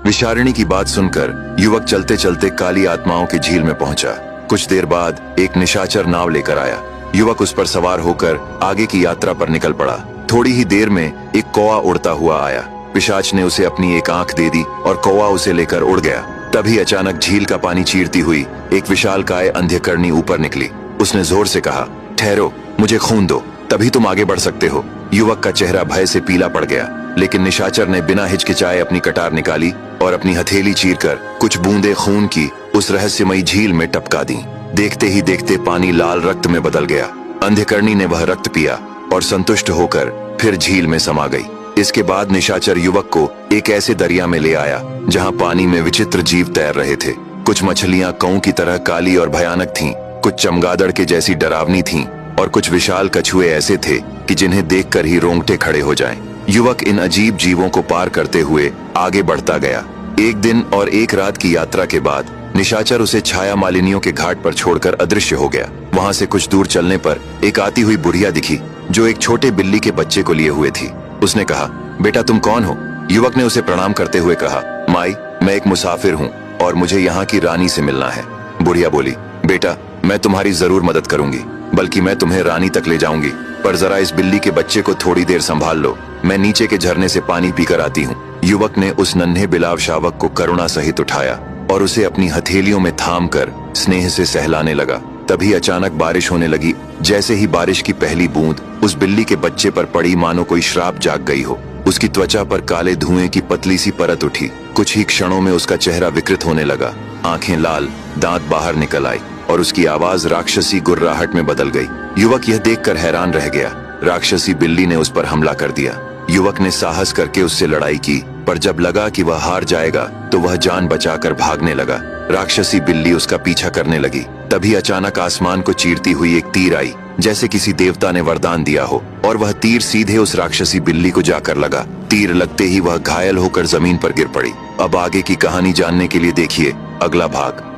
विषारिणी की बात सुनकर युवक चलते चलते काली आत्माओं की झील में पहुंचा। कुछ देर बाद एक निशाचर नाव लेकर आया। युवक उस पर सवार होकर आगे की यात्रा पर निकल पड़ा। थोड़ी ही देर में एक कौवा उड़ता हुआ आया। पिशाच ने उसे अपनी एक आंख दे दी और कौवा उसे लेकर उड़ गया। तभी अचानक झील का पानी चीरती हुई एक विशालकाय अंधकरणी ऊपर निकली। उसने जोर से कहा, ठहरो, मुझे खून दो, तभी तुम आगे बढ़ सकते हो। युवक का चेहरा भय से पीला पड़ गया, लेकिन निशाचर ने बिना हिचकिचाए अपनी कटार निकाली और अपनी हथेली चीरकर कुछ बूंदे खून की उस रहस्यमयी झील में टपका दी। देखते ही देखते पानी लाल रक्त में बदल गया। अंधकरणी ने वह रक्त पिया और संतुष्ट होकर फिर झील में समा गई। इसके बाद निशाचर युवक को एक ऐसे दरिया में ले आया जहाँ पानी में विचित्र जीव तैर रहे थे। कुछ मछलियां कौं की तरह काली और भयानक थीं, कुछ चमगादड़ के जैसी डरावनी थीं और कुछ विशाल कछुए ऐसे थे कि जिन्हें देखकर ही रोंगटे खड़े हो जाएं। युवक इन अजीब जीवों को पार करते हुए आगे बढ़ता गया। एक दिन और एक रात की यात्रा के बाद निशाचर उसे छाया मालिनियों के घाट पर छोड़कर अदृश्य हो गया। वहां से कुछ दूर चलने पर एक आती हुई बुढ़िया दिखी जो एक छोटे बिल्ली के बच्चे को लिए हुए थी। उसने कहा, बेटा तुम कौन हो? युवक ने उसे प्रणाम करते हुए कहा, माई, मैं एक मुसाफिर हूँ और मुझे यहाँ की रानी से मिलना है। बुढ़िया बोली, बेटा मैं तुम्हारी जरूर मदद करूंगी, बल्कि मैं तुम्हें रानी तक ले जाऊंगी, पर जरा इस बिल्ली के बच्चे को थोड़ी देर संभाल लो, मैं नीचे के झरने से पानी पीकर आती हूँ। युवक ने उस नन्हे बिलाव शावक को करुणा सहित उठाया और उसे अपनी हथेलियों में थाम कर स्नेह से सहलाने लगा। तभी अचानक बारिश होने लगी। जैसे ही बारिश की पहली बूंद उस बिल्ली के बच्चे पर पड़ी, मानो कोई श्राप जाग गई हो। उसकी त्वचा पर काले धुएं की पतली सी परत उठी। कुछ ही क्षणों में उसका चेहरा विकृत होने लगा, आंखें लाल, दांत बाहर निकल आए और उसकी आवाज राक्षसी गुर्राहट में बदल गई। युवक यह देखकर हैरान रह गया। राक्षसी बिल्ली ने उस पर हमला कर दिया। युवक ने साहस करके उससे लड़ाई की, पर जब लगा कि वह हार जाएगा तो वह जान बचाकर भागने लगा। राक्षसी बिल्ली उसका पीछा करने लगी। तभी अचानक आसमान को चीरती हुई एक तीर आई, जैसे किसी देवता ने वरदान दिया हो, और वह तीर सीधे उस राक्षसी बिल्ली को जाकर लगा। तीर लगते ही वह घायल होकर जमीन पर गिर पड़ी। अब आगे की कहानी जानने के लिए देखिए अगला भाग।